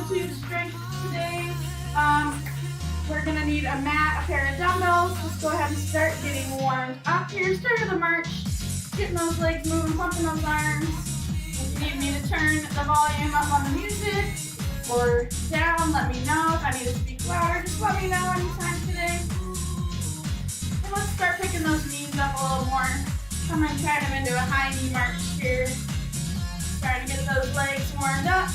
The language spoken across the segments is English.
tube strength today. We're gonna need a mat, a pair of dumbbells. Let's go ahead and start getting warmed up here. Start of the march, getting those legs moving, pumping those arms. If you need me to turn the volume up on the music or down, let me know. If I need to speak louder, just let me know anytime today. And let's start picking those knees up a little more. Coming kind of into a high knee march here. Trying to get those legs warmed up.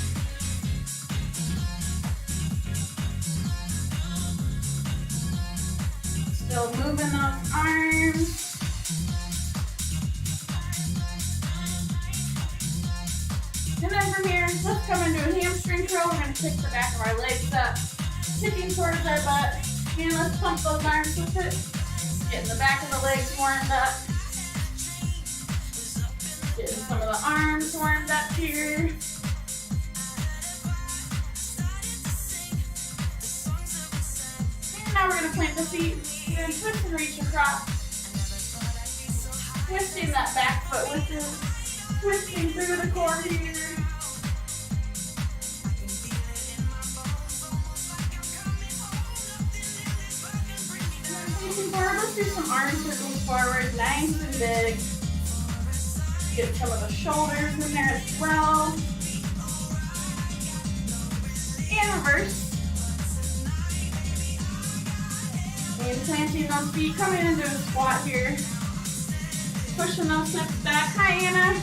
Still moving those arms. And then from here, let's come into a hamstring curl. We're going to pick the back of our legs up, tipping towards our butt. And let's pump those arms with it. Getting the back of the legs warmed up. Getting some of the arms warmed up here. And now we're going to plant the feet. We're going to twist and reach across. Twisting that back foot with it. Twisting through the core here. Facing forward, let's do some arm circles forward, nice and big. Get some of the shoulders in there as well. And reverse. And planting those feet, coming into a squat here. Pushing those hips back. Hi, Anna.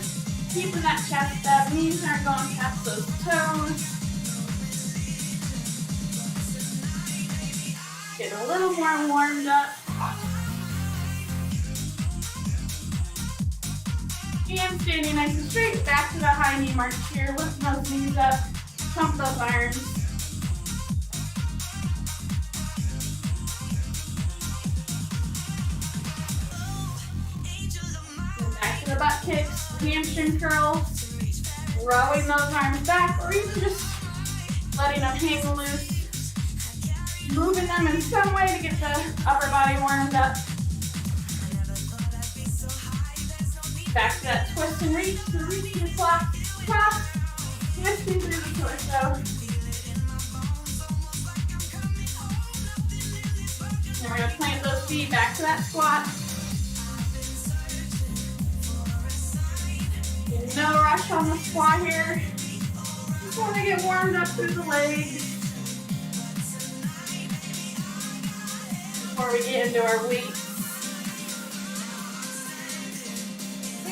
Keeping that chest up. Knees aren't going past those toes. Getting a little more warmed up. And standing nice and straight, back to the high knee march here. Lift those knees up, pump those arms. And back to the butt kicks, hamstring curls, rowing those arms back, or even just letting them hang loose. Moving them in some way to get the upper body warmed up. Back to that twist and reach, so reaching the top, twisting through the torso. And we're going to plant those feet back to that squat. No rush on the squat here. Just want to get warmed up through the legs before we get into our weights.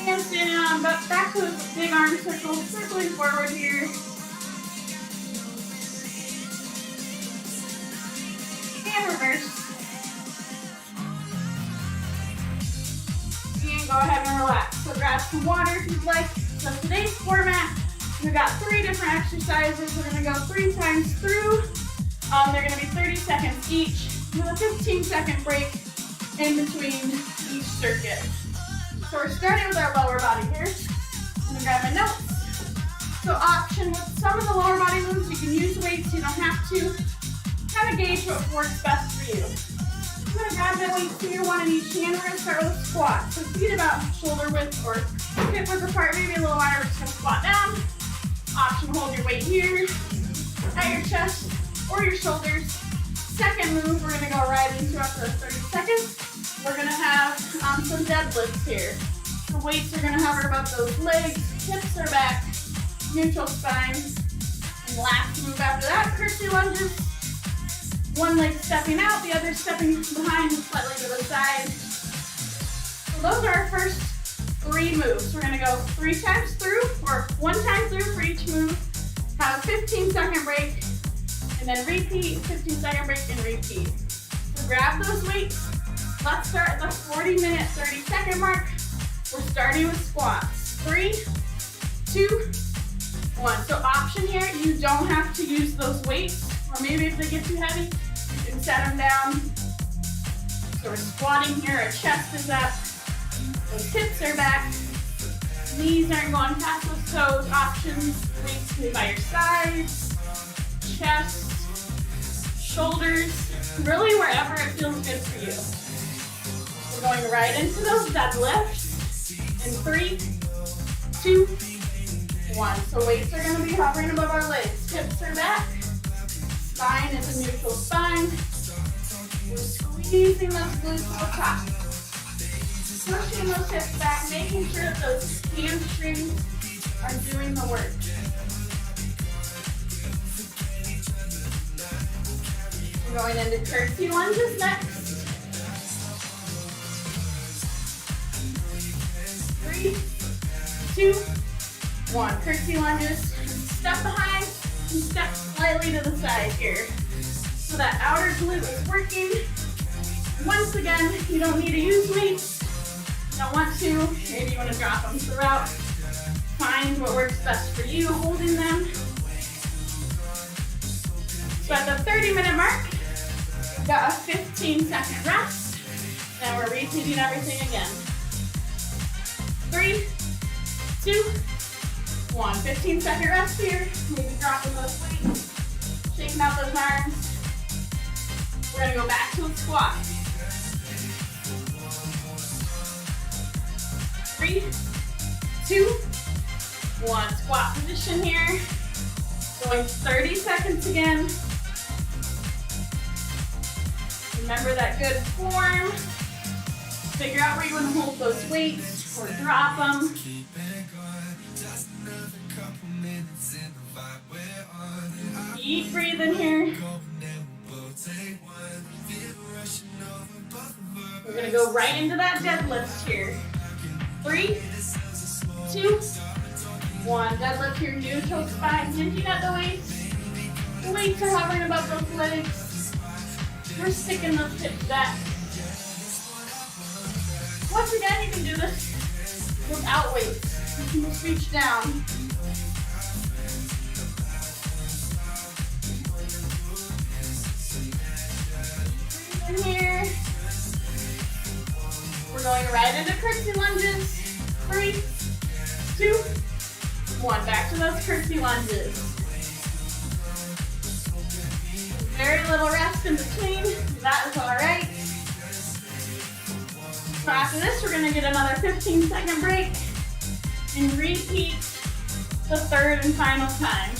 And standing on, but back to the big arm circle, circling forward here. And reverse. And go ahead and relax. So grab some water if you'd like. So today's format, we've got 3 different exercises. We're going to go 3 times through. They're going to be 30 seconds each, with a 15-second break in between each circuit. So we're starting with our lower body here. I'm going to grab my notes. So option with some of the lower body moves, you can use weights, you don't have to. Kind of gauge what works best for you. I'm going to grab my weights here, one in each hand. We're going to start with a squat. So feet about shoulder width or hip width apart, maybe a little wider. We're just going to squat down. Option, hold your weight here at your chest or your shoulders. Second move, we're going to go right into after 30 seconds. We're going to have some deadlifts here. The weights are going to hover above those legs, hips are back, neutral spine. And last move after that, curtsy lunges. One leg stepping out, the other stepping behind and slightly to the side. So those are our first 3 moves. We're going to go 3 times through, or 1 time through for each move. Have a 15-second break, and then repeat, 15-second break, and repeat. So grab those weights. Let's start at the 40-minute, 30-second mark. We're starting with squats. 3, 2, 1. So option here, you don't have to use those weights, or maybe if they get too heavy, you can set them down. So we're squatting here, our chest is up, those hips are back, knees aren't going past those toes. Options, weights can be by your sides, chest, shoulders, really wherever it feels good for you. We're going right into those deadlifts in 3, 2, 1. So weights are going to be hovering above our legs. Hips are back. Spine is a neutral spine. We're squeezing those glutes to the top. Pushing those hips back, making sure that those hamstrings are doing the work. We're going into curtsy lunges next. 3, 2, 1. Curtsy lunges. Step behind and step slightly to the side here. So that outer glute is working. Once again, you don't need to use weights. You don't want to. Maybe you want to drop them throughout. Find what works best for you, holding them. So at the 30-minute mark, we've got a 15-second rest. Now we're repeating everything again. 3, 2, 1. 15-second rest here. Maybe dropping those weights, shaking out those arms. We're going to go back to a squat. 3, 2, 1. Squat position here. Going 30 seconds again. Remember that good form. Figure out where you want to hold those weights or drop them. Keep breathing here. We're going to go right into that deadlift here. 3, 2, 1. Deadlift your neutral spine, hinging at the weights. The weights are hovering above those legs. We're sticking those hips back. Once again, you can do this without weights. You can just reach down. Breathe in here. We're going right into curtsy lunges. 3, 2, 1. Back to those curtsy lunges. Very little rest in between. That is all right. So after this, we're going to get another 15-second break and repeat the third and final time.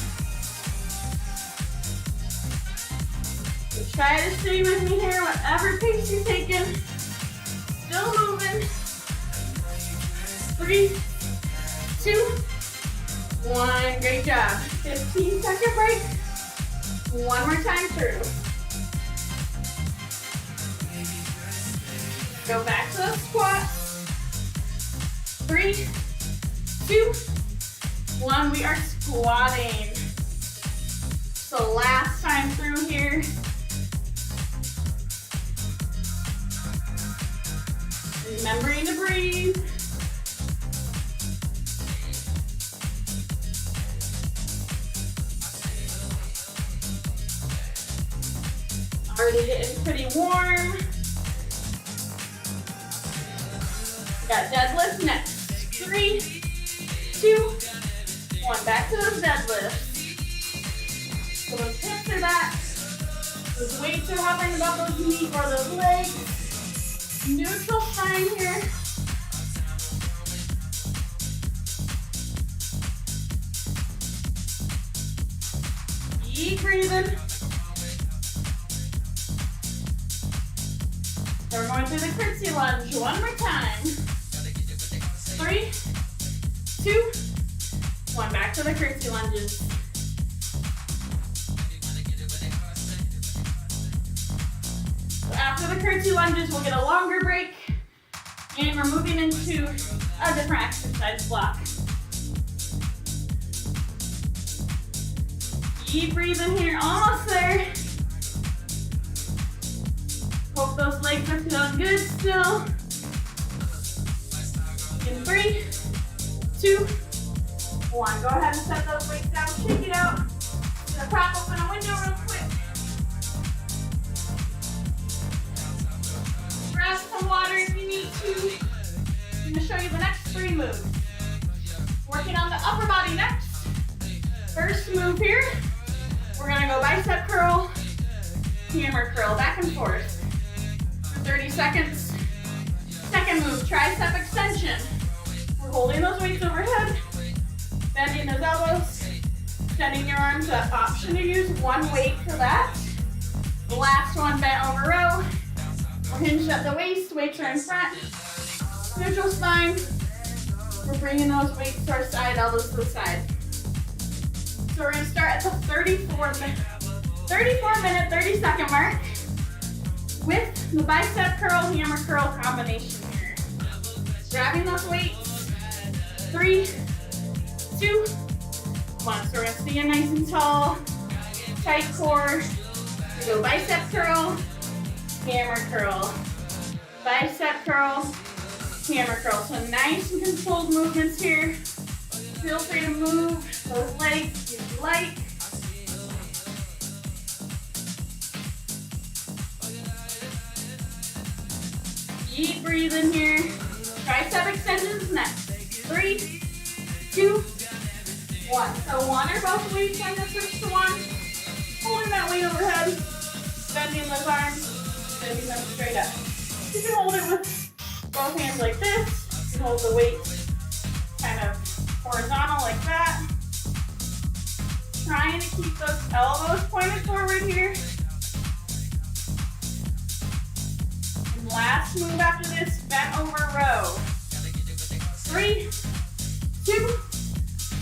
So try to stay with me here, whatever pace you're taking. Still moving. 3, 2, 1. Great job. 15-second break. One more time through. Go back to the squat. 3, 2, 1. We are squatting. So last time through here. Remembering to breathe. Already getting pretty warm. Got deadlift next. 3, 2, 1. Back to those deadlifts. So those hips are back. Those weights are hovering above those knees or those legs. Neutral spine here. Keep breathing. So we're going through the curtsy lunge one more time. 3, 2, 1. Back to the curtsy lunges. So after the curtsy lunges, we'll get a longer break, and we're moving into a different exercise block. Keep breathing here, almost there. Hope those legs are feeling good still. In 3, 2, 1. Go ahead and set those weights down, shake it out. Gonna prop open a window real quick. Grab some water if you need to. I'm gonna show you the next 3 moves. Working on the upper body next. First move here, we're gonna go bicep curl, hammer curl, back and forth. 30 seconds. Second move, tricep extension. We're holding those weights overhead, bending those elbows, extending your arms up. Option to use one weight for that. The last one, bent over row. We're hinged at the waist, weights are in front. Neutral spine. We're bringing those weights to our side, elbows to the side. So we're gonna start at the 34 minute, 30-second mark with the bicep curl, hammer curl combination here. Grabbing those weights. 3, 2, 1. So we're gonna stand nice and tall, tight core. We go bicep curl, hammer curl, bicep curl, hammer curl. So nice and controlled movements here. Feel free to move those legs if you like. Deep breathe in here. Tricep extensions next. 3, 2, 1. So one or both weights on your switch to one. Holding that weight overhead. Bending those arms. Bending them straight up. You can hold it with both hands like this. You can hold the weight kind of horizontal like that. Trying to keep those elbows pointed forward here. And last move after this, bent over row. 3, 2,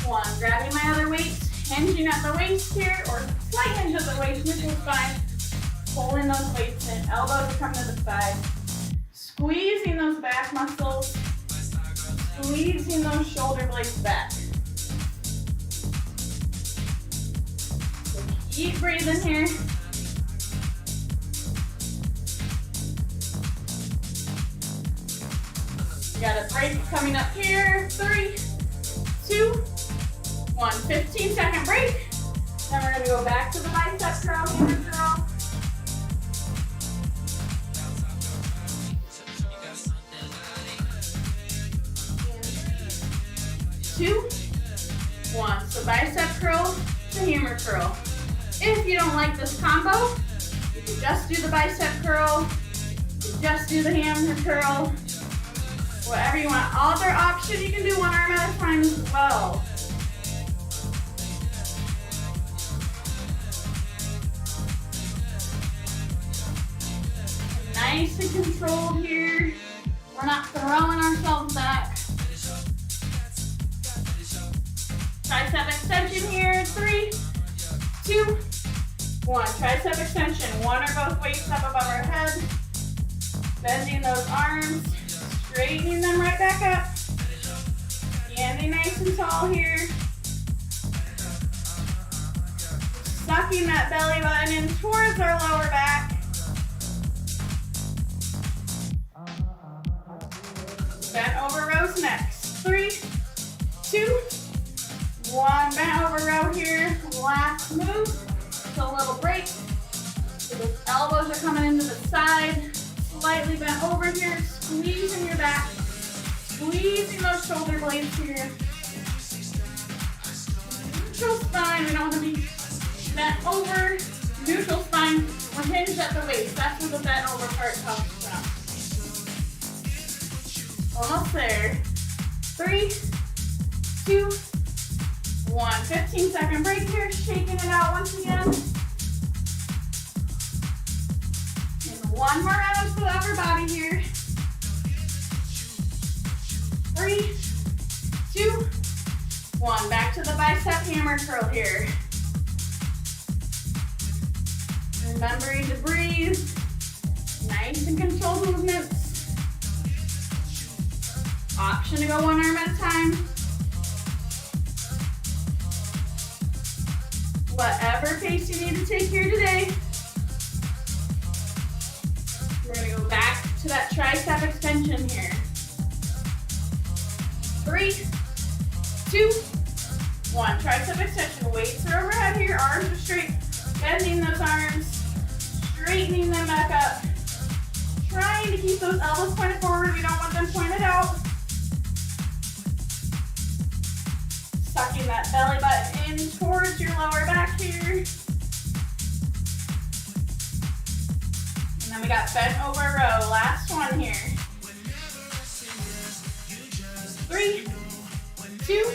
1. Grabbing my other weight, hinging at the waist here, or slight hinge at the waist, neutral spine. Pulling those weights in, elbows come to the side. Squeezing those back muscles. Squeezing those shoulder blades back. So keep breathing here. You got a break coming up here. 3, 2, 1. 15-second break. Then we're gonna go back to the bicep curl, hammer curl. 2, 1. So bicep curl to hammer curl. If you don't like this combo, you can just do the bicep curl, you can just do the hammer curl, whatever you want. Other option, you can do one arm at a time as well. Nice and controlled here. We're not throwing ourselves back. Tricep extension here. 3, 2, 1. Tricep extension. One or both weights up above our head. Bending those arms. Straightening them right back up. Standing nice and tall here. Sucking that belly button in towards our lower back. Bent over rows next. 3, 2, 1. Bent over row here. Last move. So a little break. So the elbows are coming into the side. Slightly bent over here. Squeezing your back. Squeezing those shoulder blades here. Neutral spine. We don't want to be bent over. Neutral spine. We're hinged at the waist. That's where the bent over part comes from. Almost there. 3, 2, 1. 15-second break here. Shaking it out once again. And one more round for the upper body here. 3, 2, 1. Back to the bicep hammer curl here. Remembering to breathe. Nice and controlled movements. Option to go one arm at a time. Whatever pace you need to take here today. We're going to go back to that tricep extension here. 3, 2, 1. Tricep extension. Weights are overhead here. Arms are straight. Bending those arms. Straightening them back up. Trying to keep those elbows pointed forward. We don't want them pointed out. Sucking that belly button in towards your lower back here. And then we got bent over row. Last one here. 3, 2,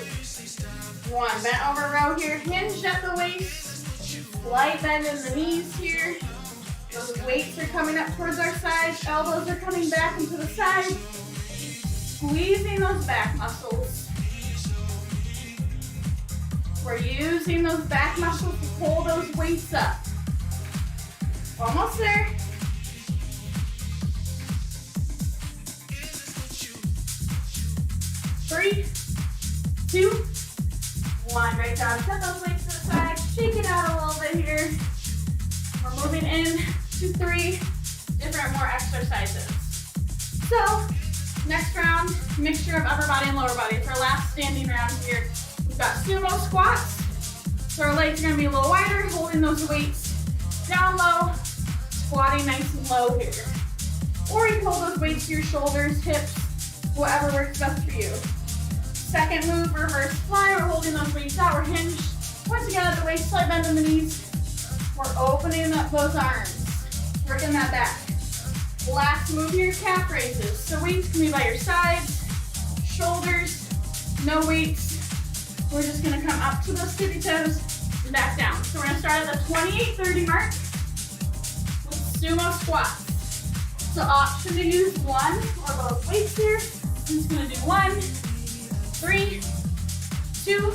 1. Bent over row here, hinged at the waist. Slight bend in the knees here. Those weights are coming up towards our sides. Elbows are coming back into the side. Squeezing those back muscles. We're using those back muscles to pull those weights up. Almost there. 3, 2, 1. Great job. Set those weights to the side. Shake it out a little bit here. We're moving in to 3 different more exercises. So, next round, mixture of upper body and lower body. It's our last standing round here. We've got sumo squats. So our legs are gonna be a little wider, holding those weights down low, squatting nice and low here. Or you can hold those weights to your shoulders, hips, whatever works best for you. Second move, reverse fly. We're holding those weights out, we're hinged. Once again at the waist, slight bend in the knees. We're opening up those arms, working that back. Last move here, calf raises. So weights can be by your sides, shoulders, no weights. We're just gonna come up to those tippy toes and back down. So we're gonna start at the 28-30 mark with sumo squats. So option to use one or both weights here. I'm just gonna do 1, 3, 2,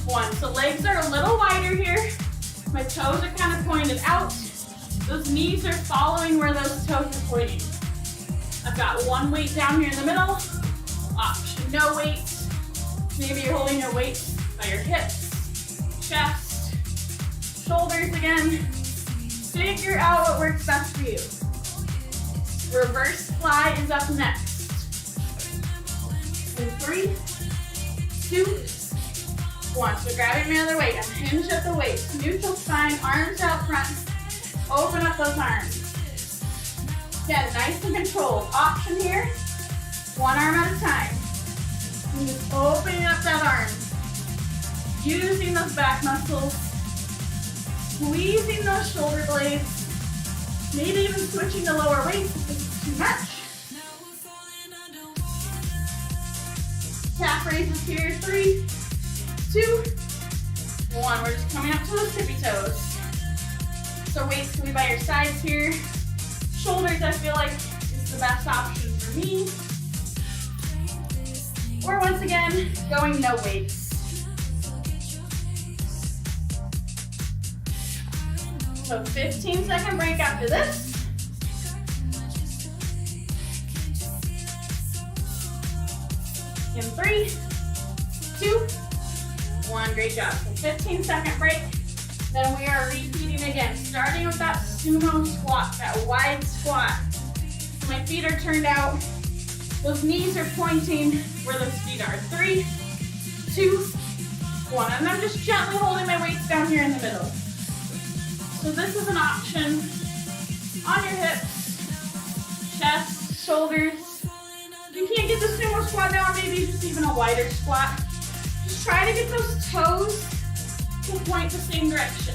1. So legs are a little wider here. My toes are kind of pointed out. Those knees are following where those toes are pointing. I've got one weight down here in the middle. Option, no weights. Maybe you're holding your weights by your hips, chest, shoulders again. Figure out what works best for you. Reverse fly is up next. In 3, 2, 1. So grabbing my other weight, I'm hinged at the waist. Neutral spine, arms out front. Open up those arms. Again, nice and controlled. Option here, one arm at a time. And just opening up that arm. Using those back muscles. Squeezing those shoulder blades. Maybe even switching to lower weights if this is too much. Calf raises here, 3, 2, 1. We're just coming up to those tippy toes. So weights can be by your sides here. Shoulders, I feel like, is the best option for me. Or once again, going no weights. So 15-second break after this. In 3, 2, 1. Great job. So 15-second break. Then we are repeating again, starting with that sumo squat, that wide squat. So my feet are turned out. Those knees are pointing where those feet are. 3, 2, 1. And I'm just gently holding my weights down here in the middle. So this is an option on your hips, chest, shoulders. If you can't get the sumo squat down, maybe just even a wider squat. Just try to get those toes to point the same direction.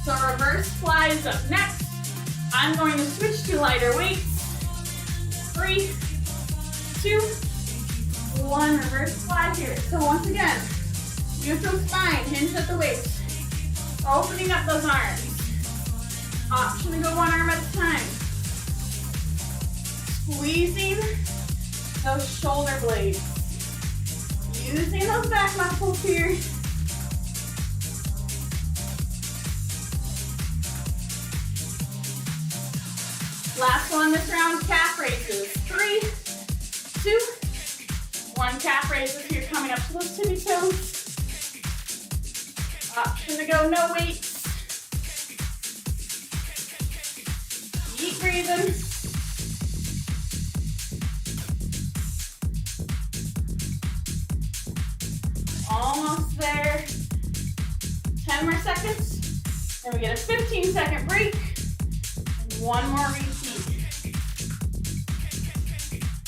So reverse fly is up next. I'm going to switch to lighter weights. 3, 2, 1. Reverse fly here. So once again, neutral spine, hinge at the waist. Opening up those arms. Option to go one arm at a time. Squeezing those shoulder blades. Using those back muscles here. Last one this round, calf raises. 3, 2, 1. Calf raises here, coming up to those tippy toes. Option to go no weights. Keep breathing. Almost there. 10 more seconds. Then we get a 15-second break. And one more repeat.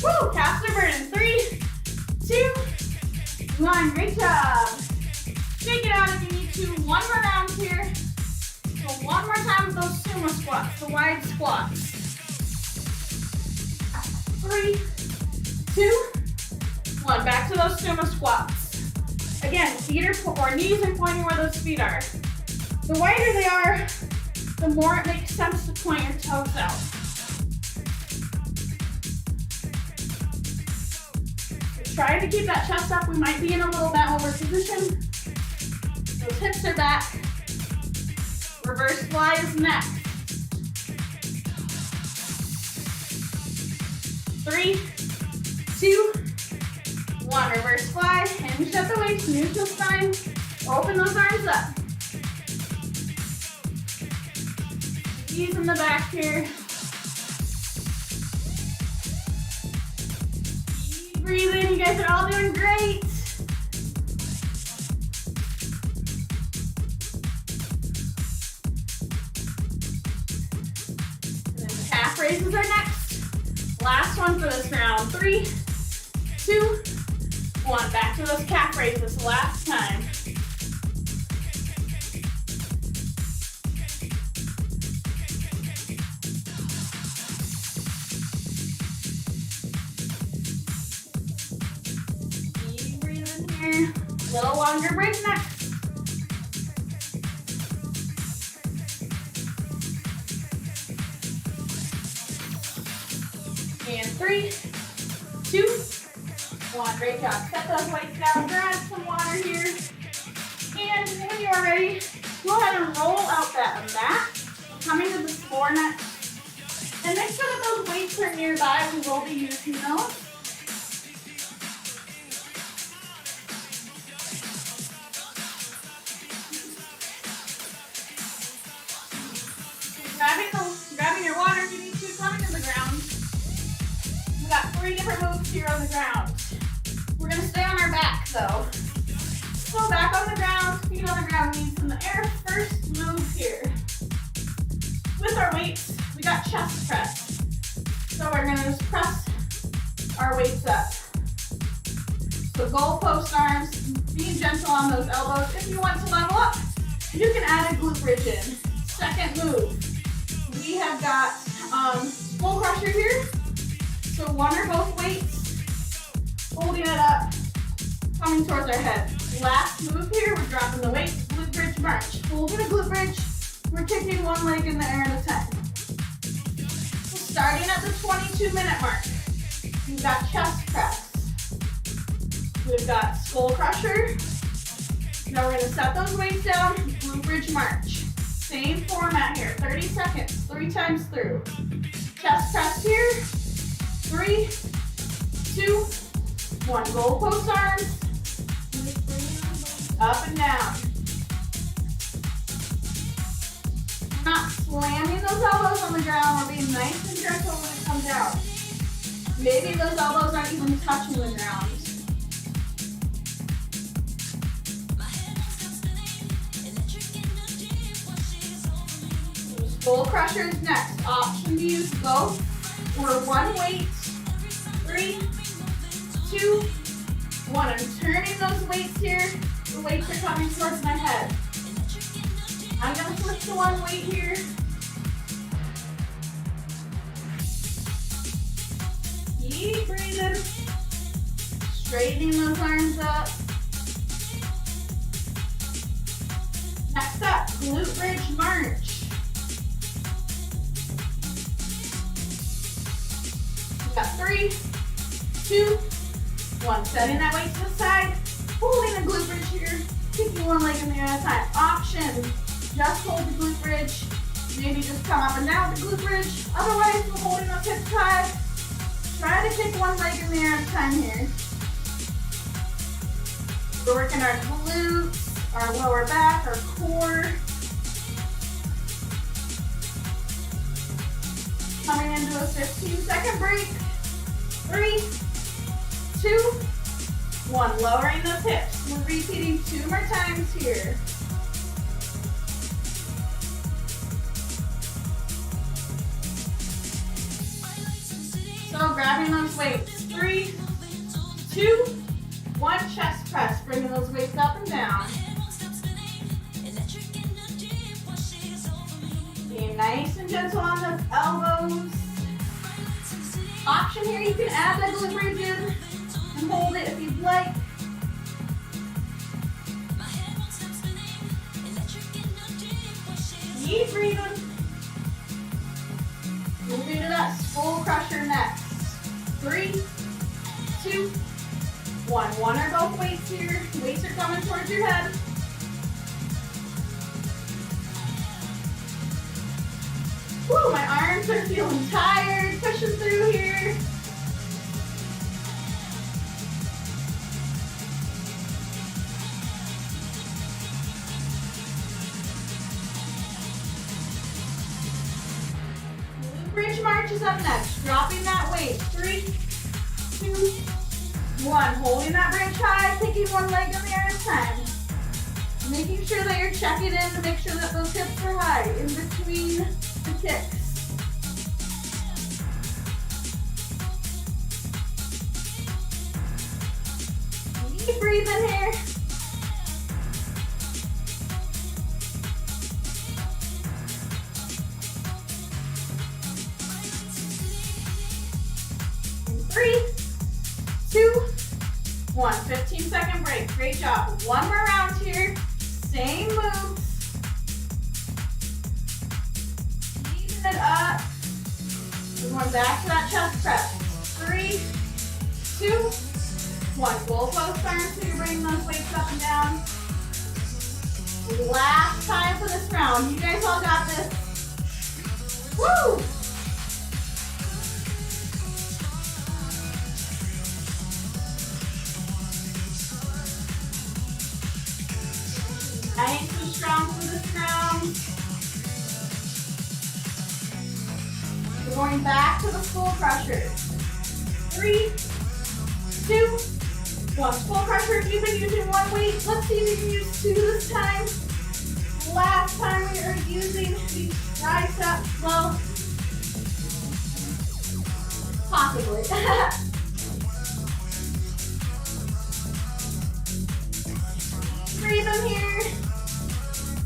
Woo! Calves are burning. 3, 2, 1. Great job. Shake it out if you need to. One more round here. So one more time with those sumo squats, the wide squats. 3, 2, 1. Back to those sumo squats. Again, feet or knees are pointing where those feet are. The wider they are, the more it makes sense to point your toes out. Try to keep that chest up. We might be in a little bent over position. Those hips are back. Reverse fly is next. 3, 2, 1. Reverse fly. Hinge at the waist, neutral spine. Open those arms up. Knees in the back here. Breathe in. You guys are all doing great. And then the calf raises are next. Last one for this round. 3, 2, 1. Back to those calf raises. Last time. Keep breathing here. A little longer break next. And 3, 2, 1. Great job. Set those weights down. Grab some water here. And when you are ready, go ahead and roll out that mat. Coming to the floor next. And make sure that those weights are nearby. We will be using those. Grabbing your water if you need to, coming to the ground. We got 3 different moves here on the ground. We're gonna stay on our back though. So back on the ground, feet on the ground, knees in the air. First move here. With our weights, we got chest press. So we're gonna just press our weights up. So goalpost arms, being gentle on those elbows. If you want to level up, you can add a glute bridge in. Second move. We have got skull crusher here. So 1 or both weights, holding it up, coming towards our head. Last move here, we're dropping the weight, glute bridge march. Holding a glute bridge, we're kicking 1 leg in the air at a time. So starting at the 22-minute mark, we've got chest press. We've got skull crusher. Now we're gonna set those weights down, glute bridge march. Same format here, 30 seconds, 3 times through. Chest press here, 3, 2, 1. Goalpost arms, up and down. We're not slamming those elbows on the ground, we're being nice and gentle when it comes out. Maybe those elbows aren't even touching the ground. Skull crushers next. Option to use both or 1 weight. 3, 2, 1. I'm turning those weights here. The weights are coming towards my head. I'm going to switch to 1 weight here. Keep breathing. Straightening those arms up. Next up, glute bridge march. Got 3, 2, 1. Setting that weight to the side, holding the glute bridge here, kicking 1 leg in the air at a time. Option, just hold the glute bridge. Maybe just come up and down with the glute bridge. Otherwise, we're holding those hips high. Try to kick 1 leg in the air at a time here. We're working our glutes, our lower back, our core. Coming into a 15-second break. 3, 2, 1. Lowering those hips. We're repeating 2 more times here. So grabbing those weights. 3, 2, 1. Chest press. Bringing those weights up and down. Being nice and gentle on those elbows. Option here, you can add that glute bridge in. And hold it if you'd like. Keep breathing. Moving to that skull crusher next. 3, 2, 1. One or both weights here. Weights are coming towards your head. Woo, my arms are feeling tired, pushing through here. Bridge march is up next. Dropping that weight. 3, 2, 1. Holding that bridge high, taking one leg in the air at a time. Making sure that you're checking in to make sure that those hips are high in between the kicks. Keep breathing here. In 3, 2, 1. 15-second break. Great job. One more round here. Same moves. Keeping it up. We're going back to that chest press. 3, 2, 1. Full post arms so you're bringing those weights up and down. Last time for this round. You guys all got this. Woo! Nice and strong for this round. We're going back to the skull crusher. 3, 2, 1. Skull crusher, if you've been using one weight, let's see if you can use 2 this time. Last time we were using the triceps, well, possibly. Breathe in here.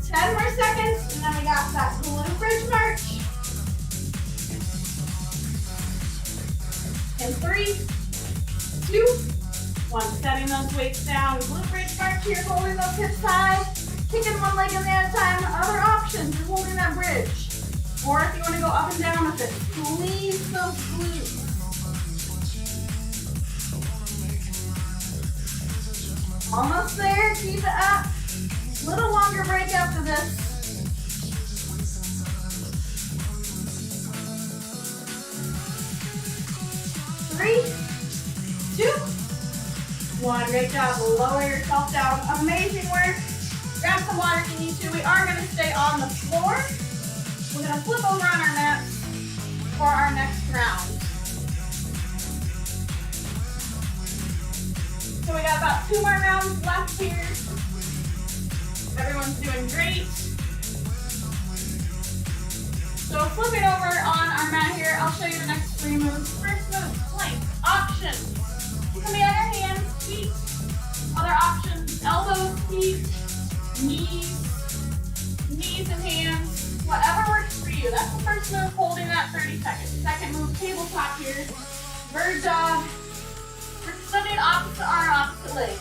10 more seconds, and then we got that glute bridge march. In 3, 2, 1. Setting those weights down. Glute bridge march here, holding those hips high. Kicking one leg in at a time. Other options are holding that bridge. Or if you want to go up and down with it, squeeze those glutes. Almost there. Keep it up. Little longer break after this. Three, 2, 1. Great job. Lower yourself down. Amazing work. Grab some water if you need to. We are going to stay on the floor. We're going to flip over on our mat for our next round. So we got about 2 more rounds left here. Everyone's doing great. So flipping over on our mat here, I'll show you the next 3 moves. First move, plank, option. You can be on your hands, feet. Other options, elbows, feet, knees and hands. Whatever works for you. That's the first move, holding that 30 seconds. Second move, tabletop here. Bird dog. We're extending opposite arm, opposite leg.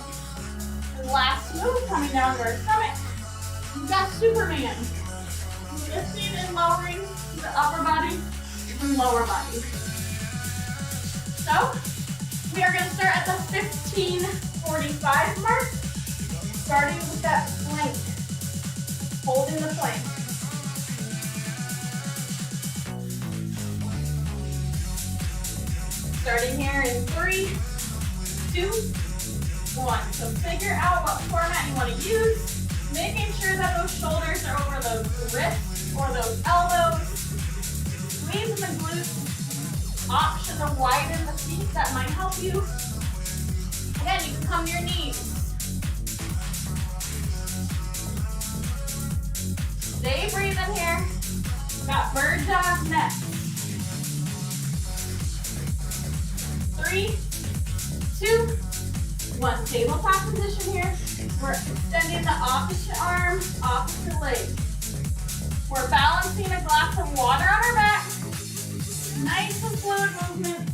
And last move, coming down to our stomach. We've got Superman. Lifting and lowering the upper body and lower body. So, we are going to start at the 15:45 mark, starting with that plank. Holding the plank. Starting here in 3, 2, 1. So figure out what format you want to use. Making sure that those shoulders are over those wrists or those elbows. Squeezing the glutes. Option to widen the feet, that might help you. Again, you can come to your knees. Stay breathing here. We've got bird dog next. 3, 2, 1. Tabletop position here. We're extending the opposite arm, opposite leg. We're balancing a glass of water on our back. Nice and fluid movement.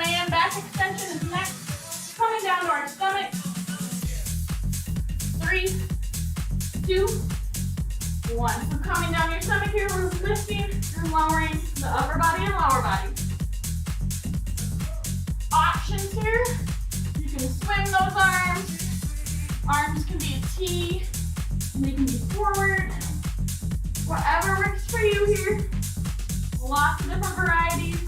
Superman back extension is next. Coming down to our stomach. 3, 2, 1. So coming down your stomach here, we're lifting and lowering the upper body and lower body. Options here. You can swing those arms. Arms can be a T. They can be forward. Whatever works for you here. Lots of different varieties.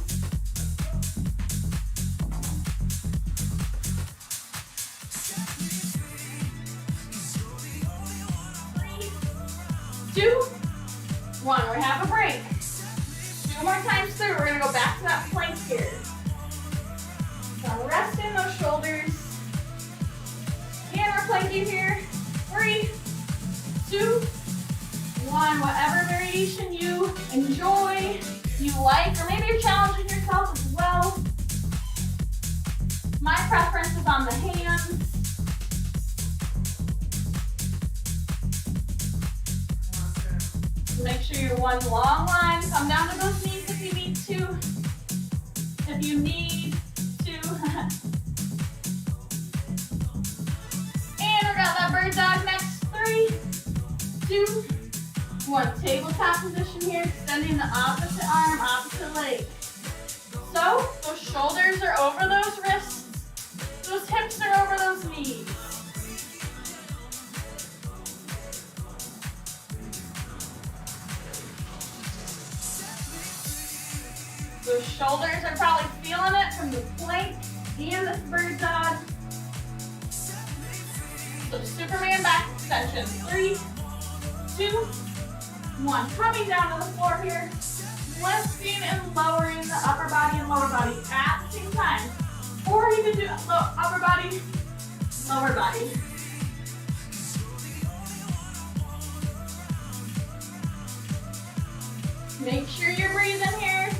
3, 2, 1. We have a break. 2 more times through. We're going to go back to that plank here. So rest in those shoulders. And we're planking here. 3, 2, 1. Whatever variation you enjoy, you like, or maybe you're challenging yourself as well. My preference is on the hands. Make sure you're one long line. Come down to those knees if you need to. If you need to. And we got that bird dog next. 3, 2, 1. Tabletop position here, extending the opposite arm, opposite leg. So, those shoulders are over those wrists. Those hips are over those knees. Those shoulders are probably feeling it from the plank and this bird dog. So Superman back extension. 3, 2, 1. Coming down to the floor here. Lifting and lowering the upper body and lower body at the same time. Or you can do upper body, lower body. Make sure you're breathing here.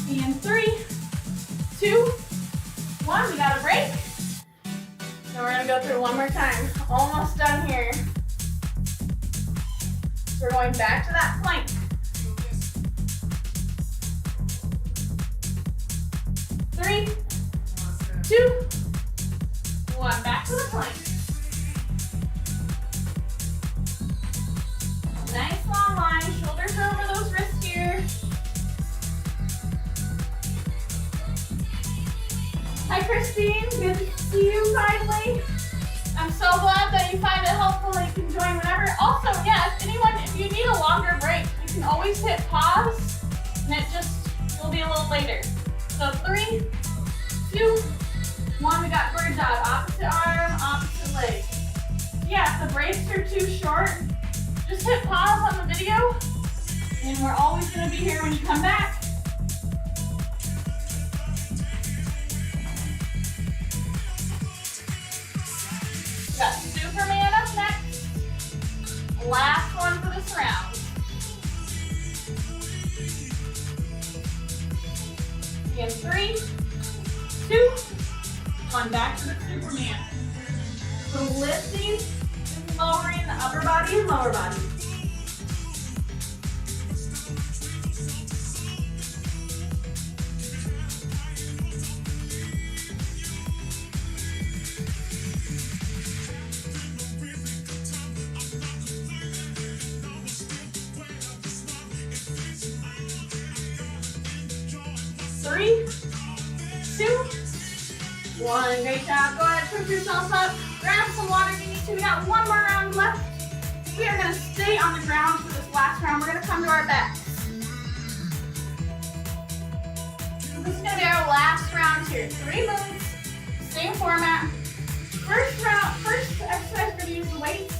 And 3, 2, 1. We got a break. Now we're gonna go through one more time. Almost done here. We're going back to that plank. 3, 2, 1. Back to the plank. Nice long line. Shoulders are over those wrists here. Hi Christine, good to see you finally. I'm so glad that you find it helpful that you can join whenever. Also, yeah, if you need a longer break, you can always hit pause and it'll be a little later. So 3, 2, 1, we got bird dog, opposite arm, opposite leg. Yeah, if the breaks are too short, just hit pause on the video and we're always gonna be here when you come back. Got Superman up next. Last one for this round. In 3, 2, 1. Back to the Superman. So lifting and lowering the upper body and lower body. Three, 2, 1. Great job. Go ahead, push yourself up. Grab some water if you need to. We got one more round left. We are going to stay on the ground for this last round. We're going to come to our backs. This is going to be our last round here. 3 moves, same format. First exercise, we're going to use the weights,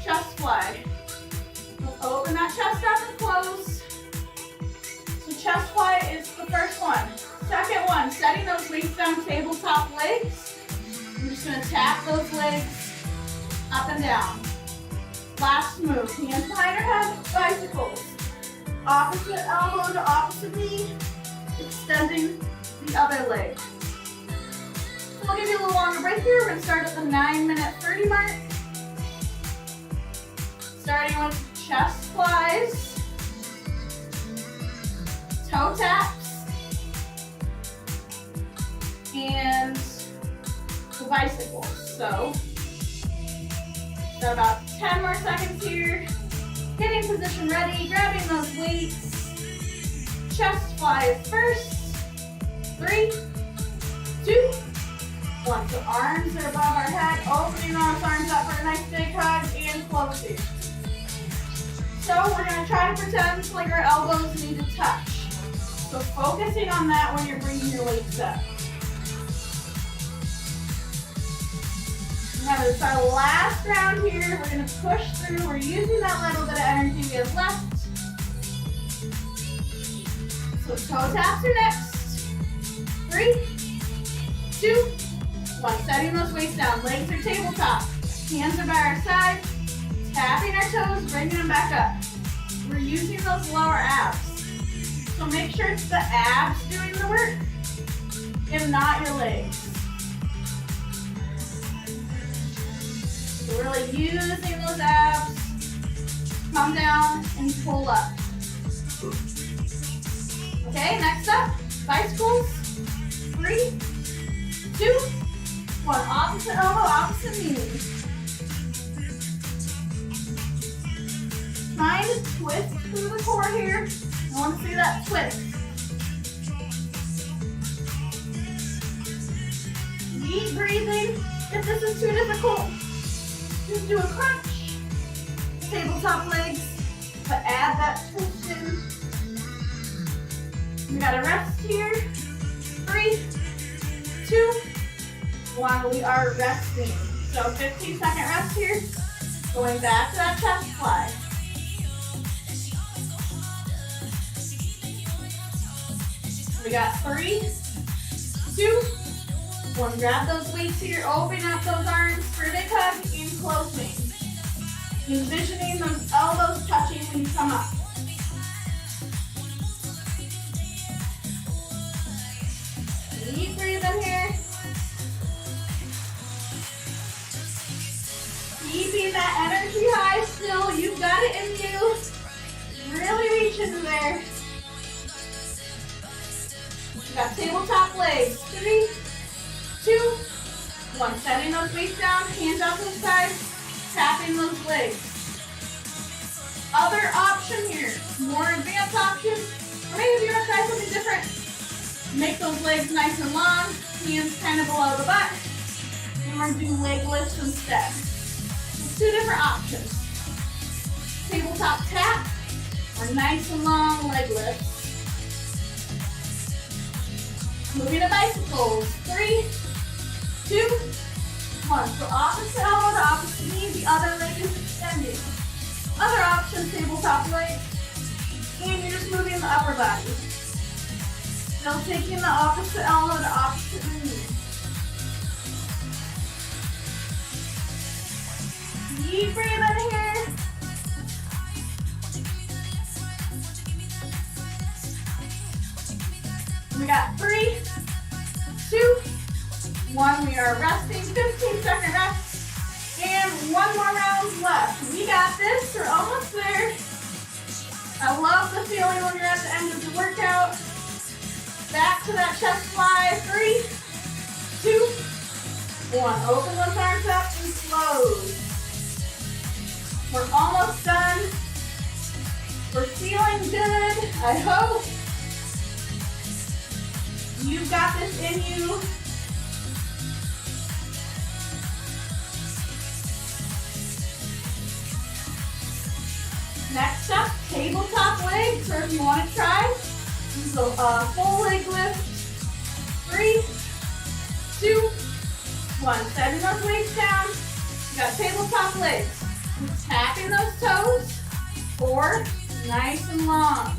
chest fly. We'll open that chest up and close. So chest fly is the first one. Second one, setting those weights down, tabletop legs. I'm just going to tap those legs up and down. Last move, hands behind our head, bicycles. Opposite elbow to opposite knee, extending the other leg. So we'll give you a little longer break here. We're going to start at the 9:30 mark. Starting with chest flies, toe taps, and the bicycles. So, got about 10 more seconds here. Getting position ready, grabbing those weights. Chest flies first. 3, 2, 1. So arms are above our head, opening those arms up for a nice big hug and closing. So we're going to try to pretend like our elbows need to touch. So focusing on that when you're bringing your weights up. Now this is our last round here. We're going to push through. We're using that little bit of energy we have left. So toe taps are next. 3, 2, 1. Setting those weights down. Legs are tabletop. Hands are by our side. Tapping our toes, bringing them back up. We're using those lower abs. So make sure it's the abs doing the work and not your legs. So really using those abs. Come down and pull up. Okay, next up, bicycles. 3, 2, 1. Opposite elbow, opposite knee. Trying to twist through the core here. I want to see that twist. Deep breathing. If this is too difficult, just do a crunch. Tabletop legs, but add that twist in. We got to rest here. 3, 2, 1. We are resting. So 15-second rest here. Going back to that chest fly. We got 3, 2, 1. Grab those weights here. Open up those arms for a big hug and closing. Envisioning those elbows touching when you come up. Deep breathing here. Keeping that energy high still. You've got it in you. Really reach into there. We got tabletop legs. 3, 2, 1. Setting those weights down. Hands out to the side. Tapping those legs. Other option here. More advanced option. Or maybe if you want to try something different. Make those legs nice and long, hands kind of below the butt. And we're going to do leg lifts instead. So 2 different options. Tabletop tap or nice and long leg lifts. Moving to bicycles. 3, 2, 1. So opposite elbow to opposite knee, the other leg is extending. Other option, tabletop leg. And you're just moving the upper body. Still taking the opposite elbow to opposite knee. Deep breathing here. We got 3, 2, 1. We are resting. 15-second rest. And 1 more round left. We got this. We're almost there. I love the feeling when you're at the end of the workout. Back to that chest fly. 3, 2, 1. Open those arms up and close. We're almost done. We're feeling good, I hope. You've got this in you. Next up, tabletop legs, or if you want to try, so full leg lift. 3, 2, 1. Setting those weights down. You got tabletop legs. Tapping those toes, or nice and long.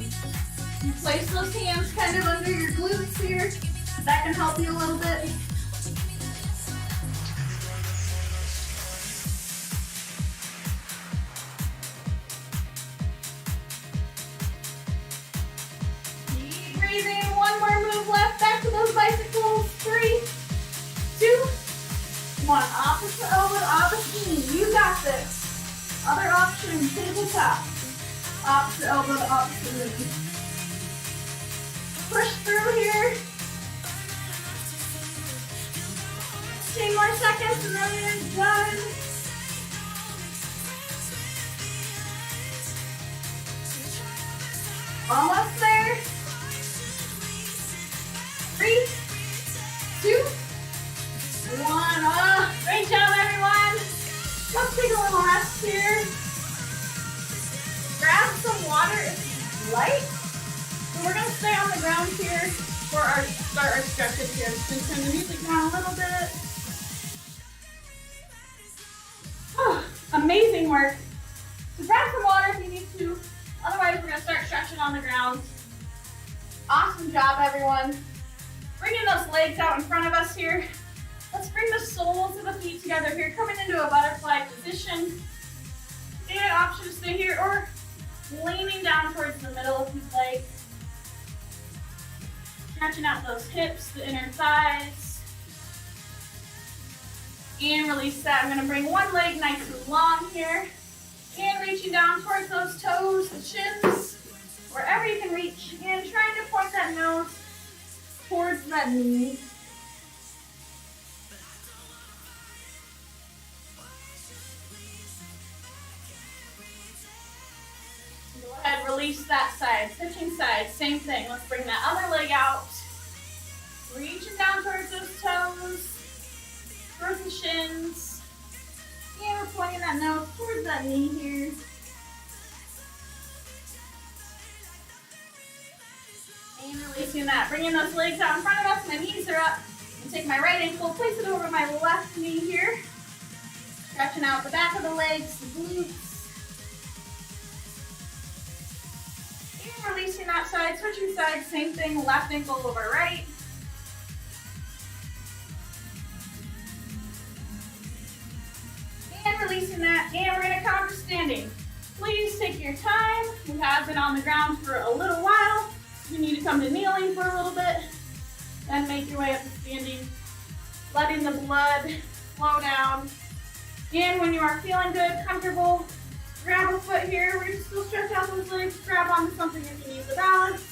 You place those hands kind of under your glutes here. That can help you a little bit. Keep breathing. 1 more move left. Back to those bicycles. 3, 2, 1. Opposite elbow, opposite knee. You got this. Other option, tabletop. Opposite elbow to opposite knee. Push through here. 10 more seconds and then you're done. Almost there. 3, 2, 1. Oh, great job, everyone. Let's take a little rest here. Grab some water if you like. So we're gonna stay on the ground here for our start our stretches here. Just turn the music down a little bit. Oh, amazing work. So grab some water if you need to. Otherwise, we're gonna start stretching on the ground. Awesome job, everyone. Bringing those legs out in front of us here. Let's bring the soles of the feet together here, coming into a butterfly position. And option to stay here or leaning down towards the middle if you'd like. Stretching out those hips, the inner thighs. And release that. I'm gonna bring one leg nice and long here. And reaching down towards those toes, the shins, wherever you can reach. And trying to point that nose towards that knee. Go ahead, release that side. Switching sides, same thing. Let's bring that other leg out. Reaching down towards those toes, towards the shins. And we're pointing that nose towards that knee here. And releasing that. Bringing those legs out in front of us. My knees are up. And take my right ankle, place it over my left knee here. Stretching out the back of the legs, the glutes. And releasing that side, switching sides, same thing, left ankle over right. And releasing that, and we're gonna come to standing. Please take your time. We have been on the ground for a little while. You need to come to kneeling for a little bit, then make your way up to standing, letting the blood flow down. And when you are feeling good, comfortable, grab a foot here. We're gonna still stretch out those legs, grab onto something if you need the balance.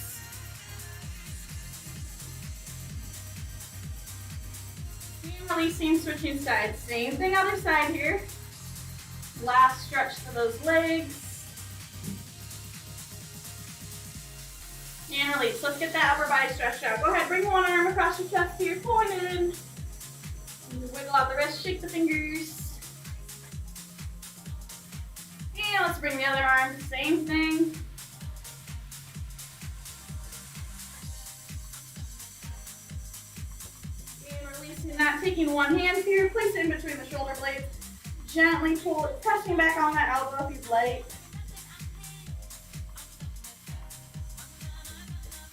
And releasing, switching sides. Same thing other side here. Last stretch for those legs. And release. Let's get that upper body stretched out. Go ahead, bring one arm across your chest here, pulling it in. And wiggle out the wrist, shake the fingers. And let's bring the other arm, same thing. And releasing that, taking one hand here, place it in between the shoulder blades. Gently pull it, pressing back on that elbow if you'd like.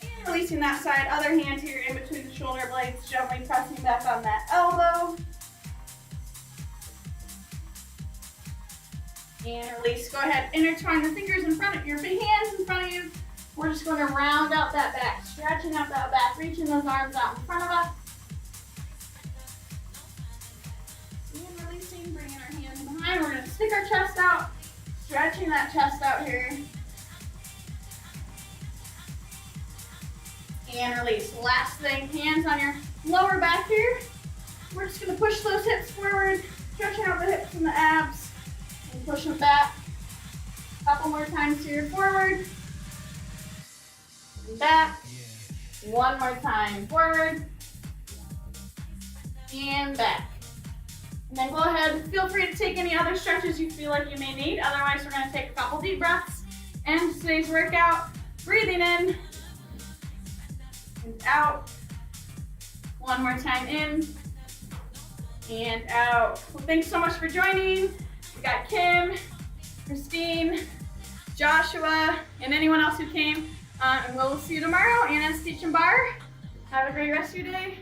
And releasing that side, other hand here in between the shoulder blades, gently pressing back on that elbow. And release, go ahead, intertwine the fingers in front of your hands in front of you. We're just going to round out that back, stretching out that back, reaching those arms out in front of us. And releasing, bringing our hands behind. We're going to stick our chest out, stretching that chest out here. And release. Last thing, hands on your lower back here. We're just going to push those hips forward, stretching out the hips and the abs, and push them back. A couple more times here, forward, and back. One more time, forward, and back. And then go ahead, feel free to take any other stretches you feel like you may need. Otherwise, we're going to take a couple deep breaths. And today's workout, breathing in and out. One more time in and out. Well, thanks so much for joining. We got Kim, Christine, Joshua, and anyone else who came. And we'll see you tomorrow. Anna's teaching bar. Have a great rest of your day.